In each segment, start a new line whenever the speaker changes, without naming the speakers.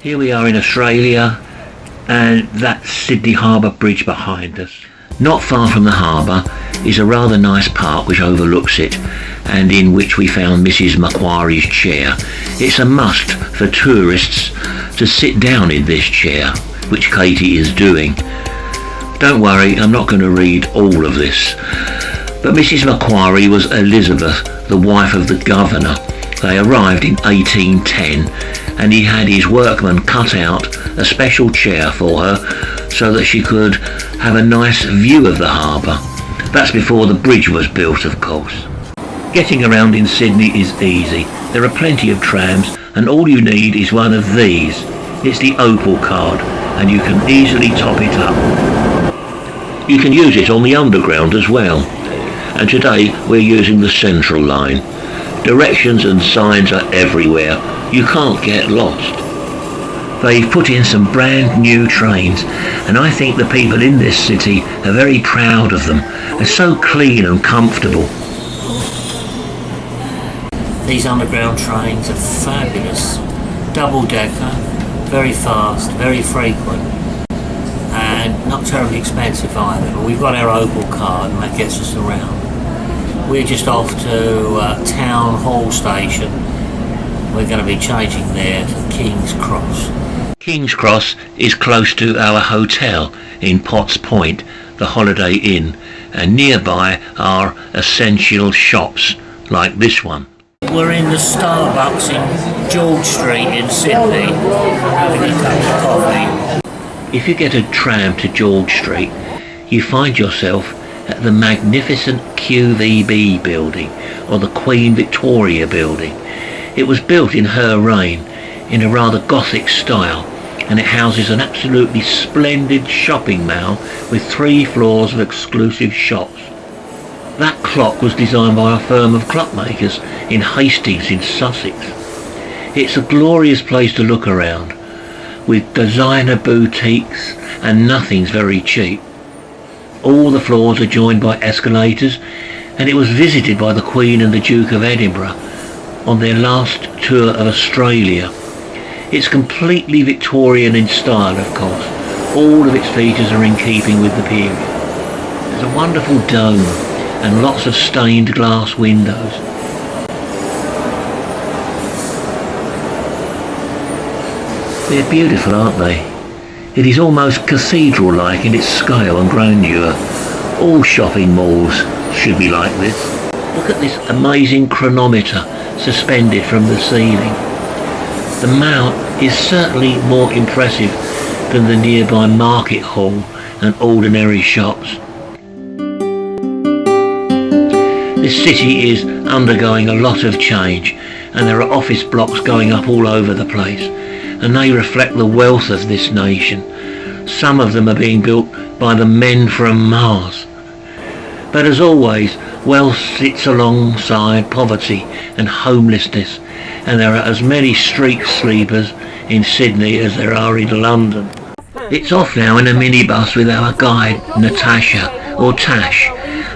Here we are in Australia, and that's Sydney Harbour Bridge behind us. Not far from the harbour is a rather nice park which overlooks it, and in which we found Mrs Macquarie's chair. It's a must for tourists to sit down in this chair, which Katie is doing. Don't worry, I'm not going to read all of this. But Mrs Macquarie was Elizabeth, the wife of the governor. They arrived in 1810, and he had his workmen cut out a special chair for her so that she could have a nice view of the harbour. That's before the bridge was built, of course. Getting around in Sydney is easy. There are plenty of trams, and all you need is one of these. It's the Opal card, and you can easily top it up. You can use it on the underground as well, and today we're using the Central line. Directions and signs are everywhere. You can't get lost. They've put in some brand new trains, and I think the people in this city are very proud of them. They're so clean and comfortable. These underground trains are fabulous. Double-decker, very fast, very frequent, and not terribly expensive either. But we've got our Opal card, and that gets us around. We're just off to Town Hall Station. We're going to be changing there to King's Cross. King's Cross is close to our hotel in Potts Point, the Holiday Inn, and nearby are essential shops like this one. We're in the Starbucks in George Street in Sydney, having a cup of coffee. If you get a tram to George Street, you find yourself at the magnificent QVB building, or the Queen Victoria building. It was built in her reign in a rather Gothic style, and it houses an absolutely splendid shopping mall with 3 floors of exclusive shops. That clock was designed by a firm of clockmakers in Hastings in Sussex. It's a glorious place to look around, with designer boutiques, and nothing's very cheap. All the floors are joined by escalators, and it was visited by the Queen and the Duke of Edinburgh on their last tour of Australia. It's completely Victorian in style, of course. All of its features are in keeping with the period. There's a wonderful dome and lots of stained glass windows. They're beautiful, aren't they? It is almost cathedral-like in its scale and grandeur. All shopping malls should be like this. Look at this amazing chronometer suspended from the ceiling. The mall is certainly more impressive than the nearby market hall and ordinary shops. This city is undergoing a lot of change, and there are office blocks going up all over the place, and they reflect the wealth of this nation. Some of them are being built by the men from Mars. But as always, wealth sits alongside poverty and homelessness, and there are as many street sleepers in Sydney as there are in London. It's off now in a minibus with our guide Natasha, or Tash,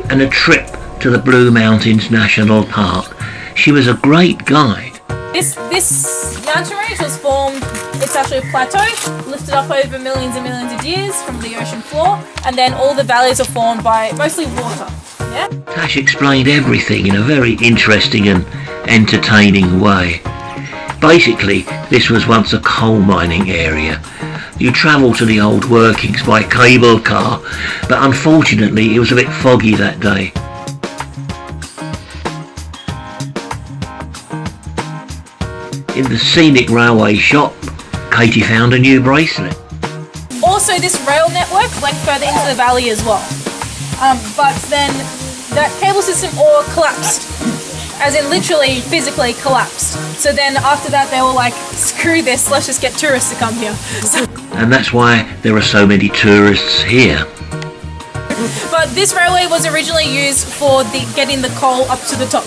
and a trip to the Blue Mountains National Park. She was a great guide.
This mountain range was formed, it's actually a plateau, lifted up over millions and millions of years from the ocean floor, and then all the valleys are formed by mostly water. Yeah?
Tash explained everything in a very interesting and entertaining way. Basically, this was once a coal mining area. You travel to the old workings by cable car, but unfortunately it was a bit foggy that day. In the scenic railway shop, Katie found a new bracelet.
Also, this rail network went further into the valley as well. But then that cable system all collapsed. As in literally, physically collapsed. So then after that they were like, screw this, let's just get tourists to come here.
And that's why there are so many tourists here.
But this railway was originally used for getting the coal up to the top.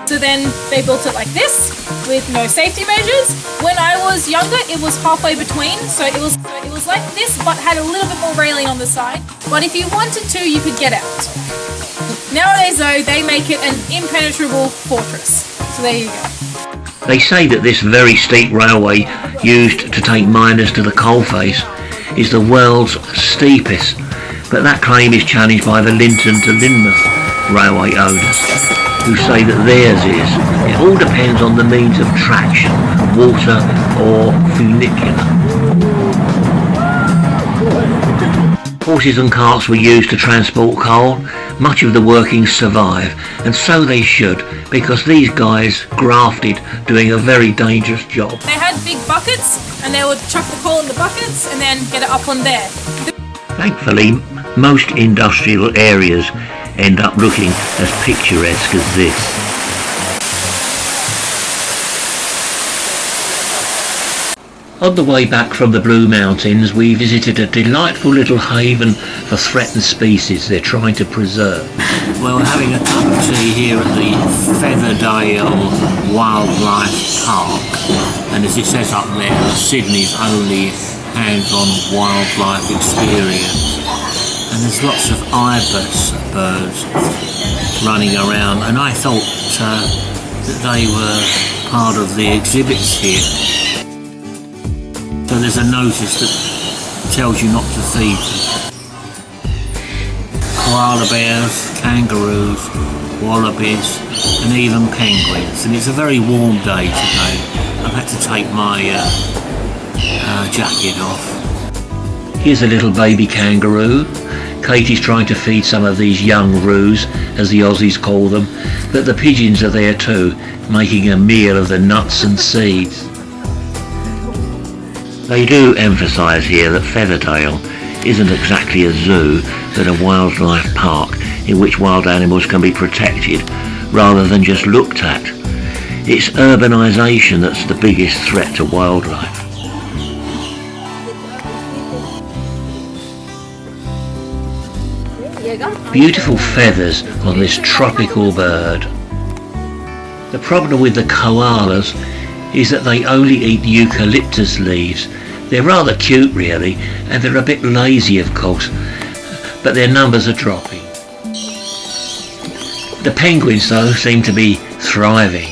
So then they built it like this, with no safety measures. When I was younger, it was halfway between, so it was like this, but had a little bit more railing on the side. But if you wanted to, you could get out. Nowadays though, they make it an impenetrable fortress. So there you go.
They say that this very steep railway used to take miners to the coalface is the world's steepest, but that claim is challenged by the Linton to Lynmouth railway owners, who say that theirs is. It all depends on the means of traction, water or funicular. Horses and carts were used to transport coal. Much of the workings survive, and so they should, because these guys grafted doing a very dangerous job.
They had big buckets and they would chuck the coal in the buckets and then get it up on there.
Thankfully, most industrial areas end up looking as picturesque as this. On the way back from the Blue Mountains, we visited a delightful little haven for threatened species they're trying to preserve.
Well, we're having a cup of tea here at the Featherdale Wildlife Park, and as it says up there, Sydney's only hands-on wildlife experience. And there's lots of ibis birds running around, and I thought that they were part of the exhibits here. So there's a notice that tells you not to feed them. Koala bears, kangaroos, wallabies and even penguins. And it's a very warm day today. I've had to take my jacket off.
Here's a little baby kangaroo. Katie's trying to feed some of these young roos, as the Aussies call them, but the pigeons are there too, making a meal of the nuts and seeds. They do emphasise here that Featherdale isn't exactly a zoo, but a wildlife park in which wild animals can be protected rather than just looked at. It's urbanisation that's the biggest threat to wildlife. Beautiful feathers on this tropical bird. The problem with the koalas is that they only eat eucalyptus leaves. They're rather cute really, and they're a bit lazy of course, but their numbers are dropping. The penguins though seem to be thriving.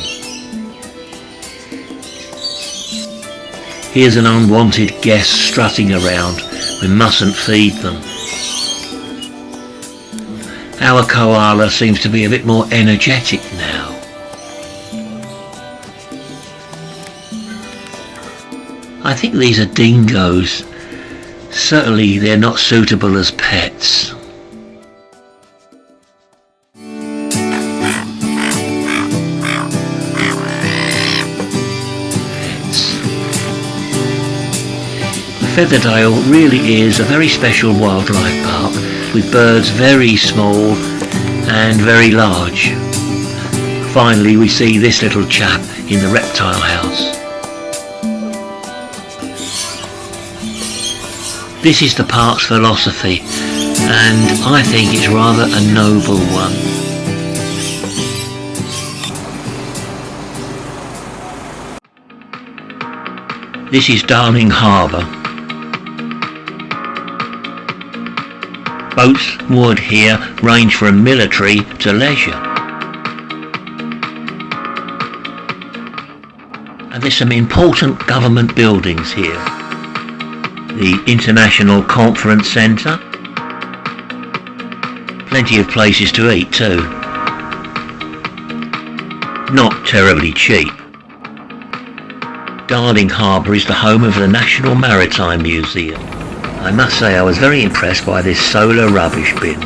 Here's an unwanted guest strutting around. We mustn't feed them. Our koala seems to be a bit more energetic now. I think these are dingoes. Certainly they're not suitable as pets. Featherdale really is a very special wildlife park with birds very small and very large. Finally we see this little chap in the reptile house. This is the park's philosophy, and I think it's rather a noble one. This is Darling Harbour. Boats moored here range from military to leisure. And there's some important government buildings here. The International Conference Centre. Plenty of places to eat too. Not terribly cheap. Darling Harbour is the home of the National Maritime Museum. I must say I was very impressed by this solar rubbish bin.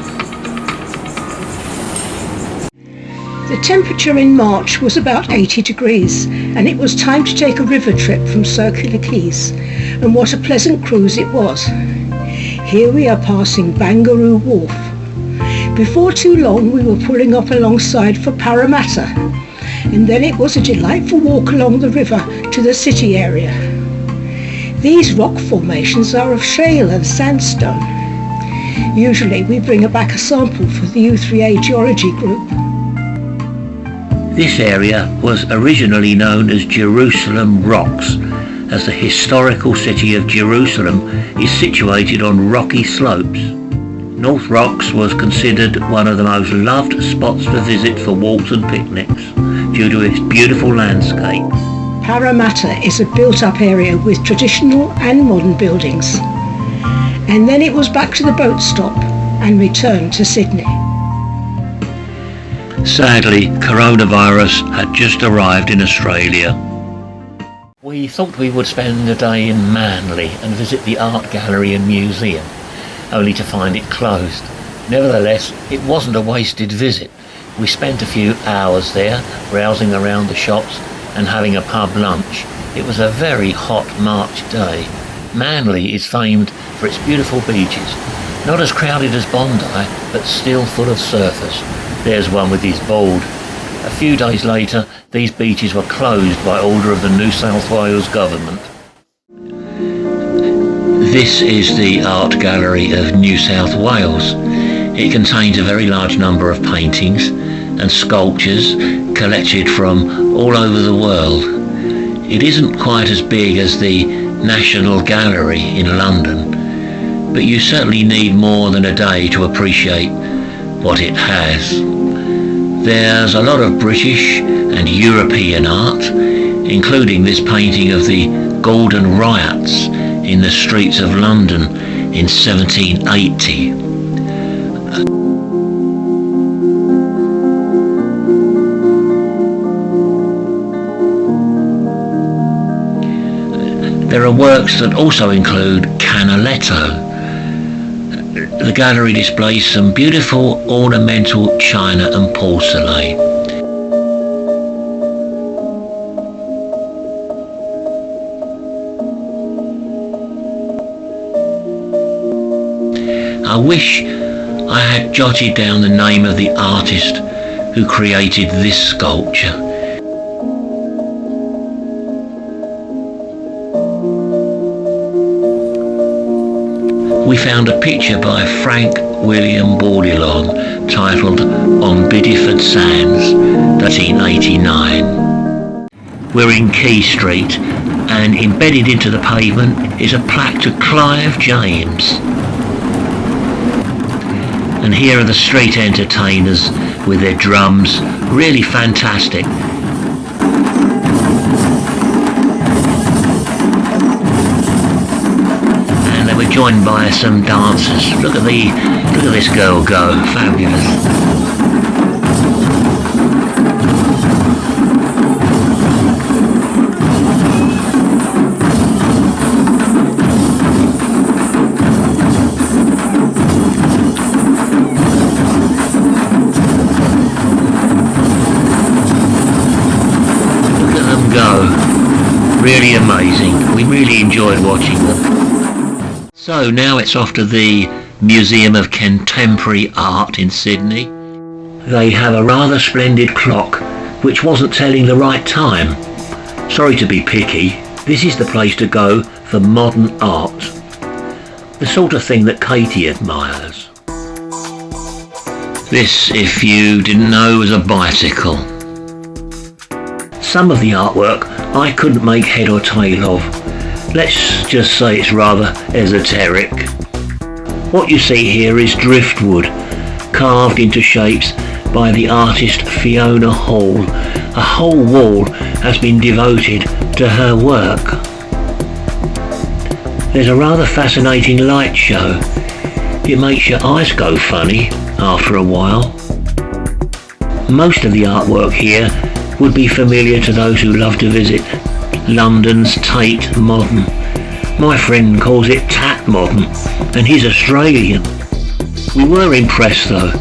The temperature in March was about 80 degrees and it was time to take a river trip from Circular Quays, and what a pleasant cruise it was. Here we are passing Banger Wharf. Before too long we were pulling up alongside for Parramatta, and then it was a delightful walk along the river to the city area. These rock formations are of shale and sandstone. Usually we bring back a sample for the U3A geology group.
This area was originally known as Jerusalem Rocks, as the historical city of Jerusalem is situated on rocky slopes. North Rocks was considered one of the most loved spots to visit for walks and picnics, due to its beautiful landscape.
Parramatta is a built-up area with traditional and modern buildings. And then it was back to the boat stop and returned to Sydney.
Sadly, coronavirus had just arrived in Australia. We thought we would spend a day in Manly and visit the art gallery and museum, only to find it closed. Nevertheless, it wasn't a wasted visit. We spent a few hours there, browsing around the shops and having a pub lunch. It was a very hot March day. Manly is famed for its beautiful beaches, not as crowded as Bondi, but still full of surfers. There's one with his board. A few days later, these beaches were closed by order of the New South Wales government. This is the Art Gallery of New South Wales. It contains a very large number of paintings and sculptures collected from all over the world. It isn't quite as big as the National Gallery in London, but you certainly need more than a day to appreciate what it has. There's a lot of British and European art, including this painting of the Golden Riots in the streets of London in 1780. There are works that also include Canaletto. The gallery displays some beautiful ornamental china and porcelain. I wish I had jotted down the name of the artist who created this sculpture. We found a picture by Frank William Bourdillon titled On Bideford Sands, 1889. We're in Quay Street, and embedded into the pavement is a plaque to Clive James. And here are the street entertainers with their drums, really fantastic. We're joined by some dancers. Look at this girl go, fabulous. Look at them go. Really amazing. We really enjoyed watching them. So now it's off to the Museum of Contemporary Art in Sydney. They have a rather splendid clock which wasn't telling the right time. Sorry to be picky, this is the place to go for modern art. The sort of thing that Katie admires. This, if you didn't know, was a bicycle. Some of the artwork I couldn't make head or tail of. Let's just say it's rather esoteric. What you see here is driftwood, carved into shapes by the artist Fiona Hall. A whole wall has been devoted to her work. There's a rather fascinating light show. It makes your eyes go funny after a while. Most of the artwork here would be familiar to those who love to visit London's Tate Modern. My friend calls it Tat Modern, and he's Australian. We were impressed though.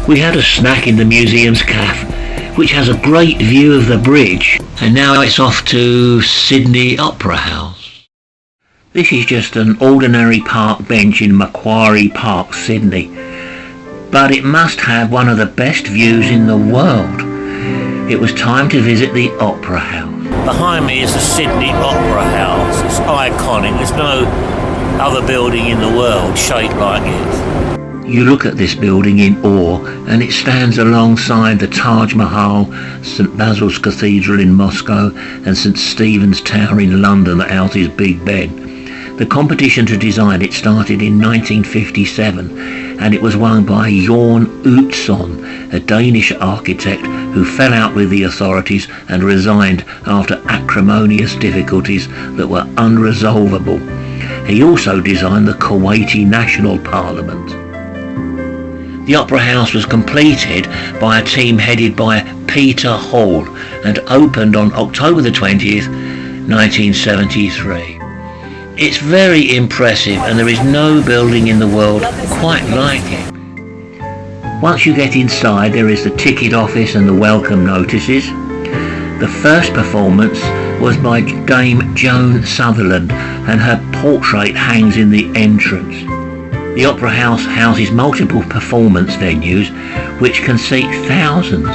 We had a snack in the museum's cafe, which has a great view of the bridge, and now it's off to Sydney Opera House. This is just an ordinary park bench in Macquarie Park, Sydney, but it must have one of the best views in the world. It was time to visit the Opera House. Behind me is the Sydney Opera House. It's iconic. There's no other building in the world shaped like it. You look at this building in awe, and it stands alongside the Taj Mahal, St Basil's Cathedral in Moscow, and St Stephen's Tower in London that houses Big Ben. The competition to design it started in 1957 and it was won by Jorn Utzon, a Danish architect who fell out with the authorities and resigned after acrimonious difficulties that were unresolvable. He also designed the Kuwaiti National Parliament. The Opera House was completed by a team headed by Peter Hall and opened on October the 20th, 1973. It's very impressive and there is no building in the world quite like it. Once you get inside, there is the ticket office and the welcome notices. The first performance was by Dame Joan Sutherland and her portrait hangs in the entrance. The Opera House houses multiple performance venues which can seat thousands.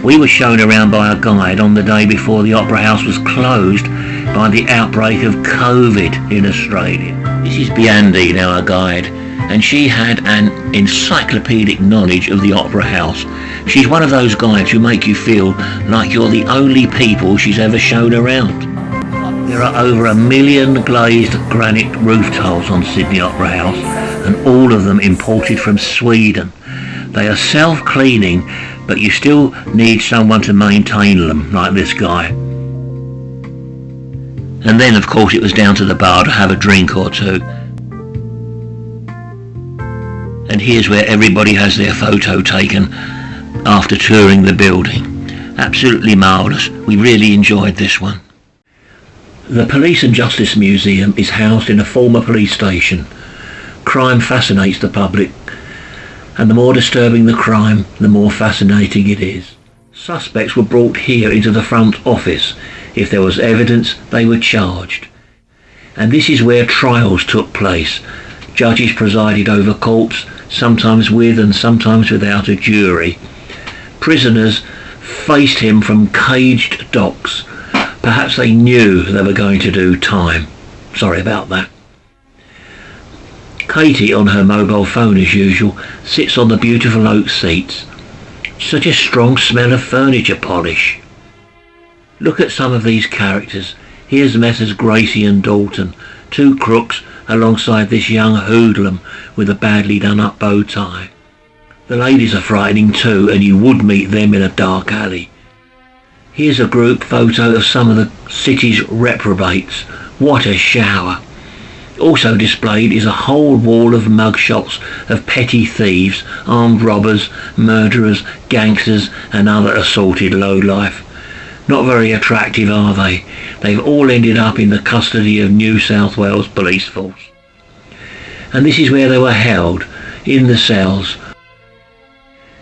We were shown around by a guide on the day before the Opera House was closed by the outbreak of COVID in Australia. This is Biandi, our guide, and she had an encyclopedic knowledge of the Opera House. She's one of those guides who make you feel like you're the only people she's ever shown around. There are over 1 million glazed granite roof tiles on Sydney Opera House, and all of them imported from Sweden. They are self-cleaning, but you still need someone to maintain them, like this guy. And then, of course, it was down to the bar to have a drink or two. And here's where everybody has their photo taken after touring the building. Absolutely marvellous. We really enjoyed this one. The Police and Justice Museum is housed in a former police station. Crime fascinates the public, and the more disturbing the crime, the more fascinating it is. Suspects were brought here into the front office. If there was evidence, they were charged. And this is where trials took place. Judges presided over courts, sometimes with and sometimes without a jury. Prisoners faced him from caged docks. Perhaps they knew they were going to do time. Sorry about that. Katie, on her mobile phone as usual, sits on the beautiful oak seats. Such a strong smell of furniture polish. Look at some of these characters. Here's Messrs Gracie and Dalton, two crooks alongside this young hoodlum with a badly done up bow tie. The ladies are frightening too, and you would meet them in a dark alley. Here's a group photo of some of the city's reprobates. What a shower. Also displayed is a whole wall of mugshots of petty thieves, armed robbers, murderers, gangsters and other assorted lowlife. Not very attractive, are they? They've all ended up in the custody of New South Wales Police Force. And this is where they were held, in the cells.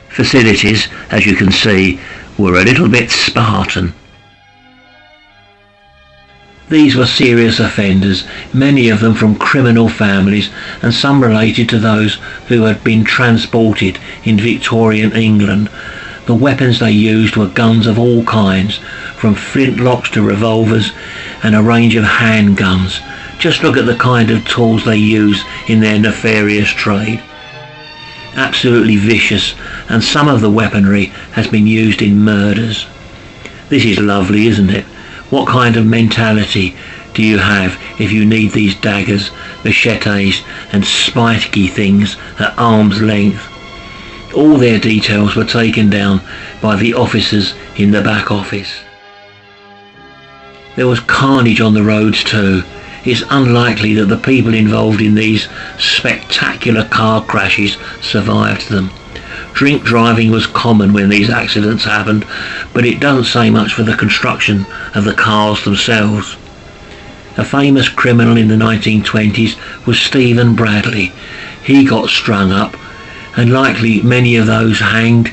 Facilities, as you can see, were a little bit Spartan. These were serious offenders, many of them from criminal families and some related to those who had been transported in Victorian England. The weapons they used were guns of all kinds, from flintlocks to revolvers and a range of handguns. Just look at the kind of tools they use in their nefarious trade. Absolutely vicious, and some of the weaponry has been used in murders. This is lovely, isn't it? What kind of mentality do you have if you need these daggers, machetes and spiky things at arm's length? All their details were taken down by the officers in the back office. There was carnage on the roads too. It's unlikely that the people involved in these spectacular car crashes survived them. Drink driving was common when these accidents happened, but it doesn't say much for the construction of the cars themselves. A famous criminal in the 1920s was Stephen Bradley. He got strung up, and likely many of those hanged,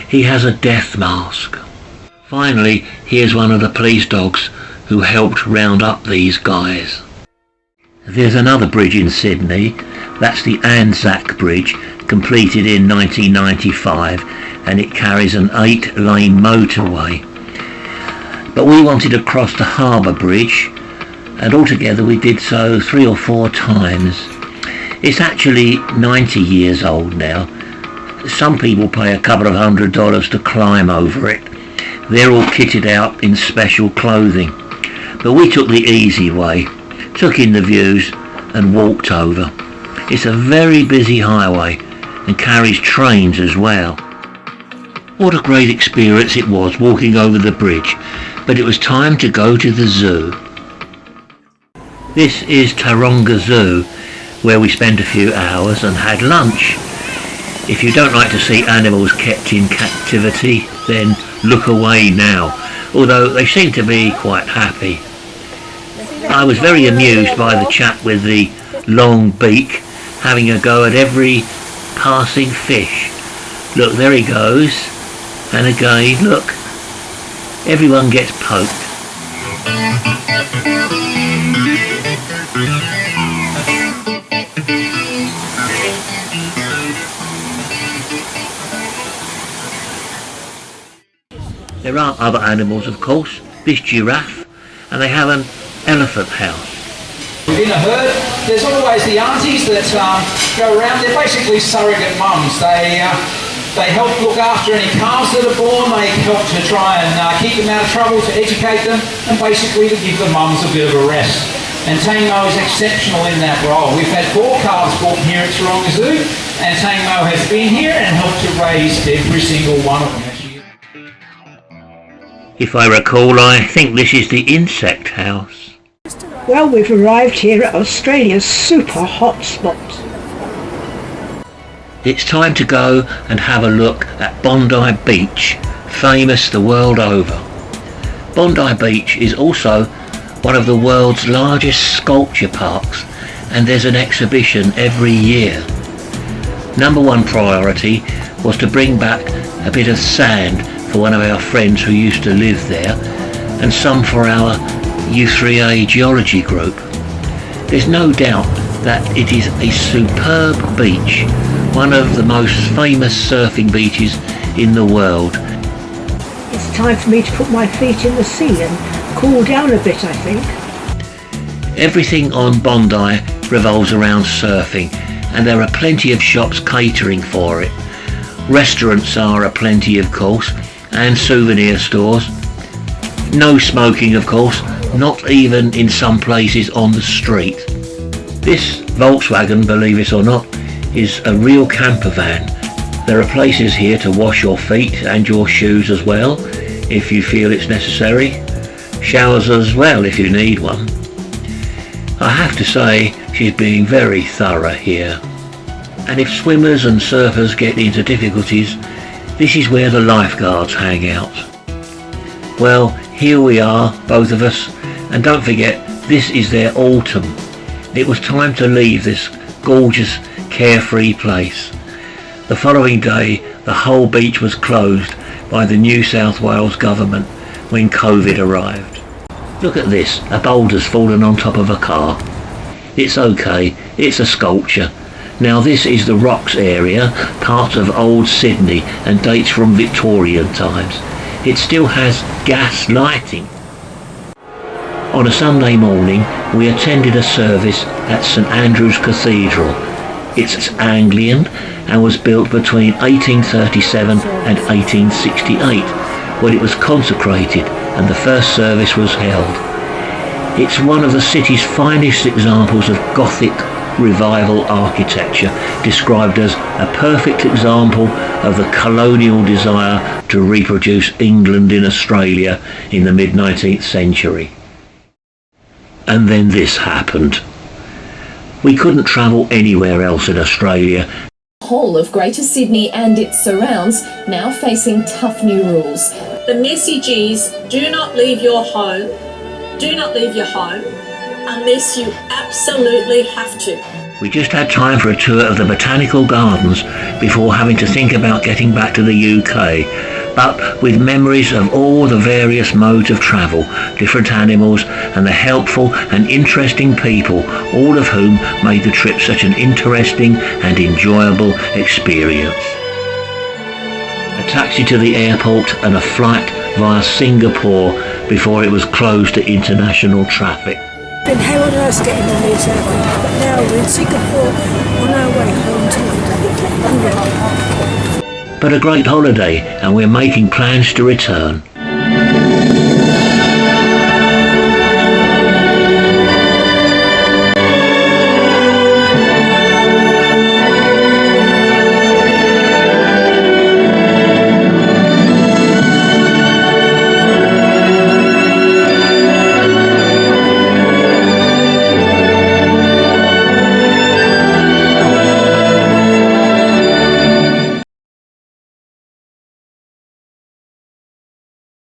he has a death mask. Finally, here's one of the police dogs who helped round up these guys. There's another bridge in Sydney. That's the Anzac Bridge, completed in 1995, and it carries an 8-lane motorway. But we wanted to cross the Harbour Bridge, and altogether we did so 3 or 4 times. It's actually 90 years old now. Some people pay a couple of $100 to climb over it. They're all kitted out in special clothing. But we took the easy way. took in the views and walked over. It's a very busy highway and carries trains as well. What a great experience it was walking over the bridge, but it was time to go to the zoo. This is Taronga Zoo, where we spent a few hours and had lunch. If you don't like to see animals kept in captivity, then look away now, although they seem to be quite happy. I was very amused by the chap with the long beak having a go at every passing fish. Look, there he goes, and again, look, everyone gets poked. There are other animals, of course, this giraffe, and they have an elephant house.
Within a herd, there's always the aunties that go around. They're basically surrogate mums. They help look after any calves that are born. They help to try and keep them out of trouble, to educate them, and basically to give the mums a bit of a rest. And Tangmo is exceptional in that role. We've had 4 calves born here at Taronga Zoo, and Tangmo has been here and helped to raise every single one of them.
If I recall, I think this is the insect house.
Well, we've arrived here at Australia's super hot spot.
It's time to go and have a look at Bondi Beach, famous the world over. Bondi Beach is also one of the world's largest sculpture parks, and there's an exhibition every year. Number one priority was to bring back a bit of sand for one of our friends who used to live there, and some for our U3A geology group. There's no doubt that it is a superb beach, one of the most famous surfing beaches in the world.
It's time for me to put my feet in the sea and cool down a bit, I think.
Everything on Bondi revolves around surfing, and there are plenty of shops catering for it. Restaurants are aplenty, of course, and souvenir stores. No smoking, of course, not even in some places on the street. This Volkswagen, believe it or not, is a real camper van. There are places here to wash your feet and your shoes as well, if you feel it's necessary. Showers as well if you need one. I have to say, she's being very thorough here. And if swimmers and surfers get into difficulties, this is where the lifeguards hang out. Well, here we are, both of us, and don't forget, this is their autumn. It was time to leave this gorgeous, carefree place. The following day, the whole beach was closed by the New South Wales government when COVID arrived. Look at this, a boulder's fallen on top of a car. It's okay, it's a sculpture. Now this is the Rocks area, part of old Sydney, and dates from Victorian times. It still has gas lighting. On a Sunday morning, we attended a service at St Andrew's Cathedral. It's Anglican and was built between 1837 and 1868, when it was consecrated and the first service was held. It's one of the city's finest examples of Gothic revival architecture, described as a perfect example of the colonial desire to reproduce England in Australia in the mid-19th century. And then this happened. We couldn't travel anywhere else in Australia.
Whole of Greater Sydney and its surrounds now facing tough new rules.
The message is, do not leave your home. Do not leave your home unless you absolutely have to.
We just had time for a tour of the botanical gardens before having to think about getting back to the UK, but with memories of all the various modes of travel, different animals and the helpful and interesting people, all of whom made the trip such an interesting and enjoyable experience. A taxi to the airport and a flight via Singapore before it was closed to international traffic.
Been hell on earth getting on these airplanes, but now we're in Singapore on our way home to London.
But a great holiday, and we're making plans to return.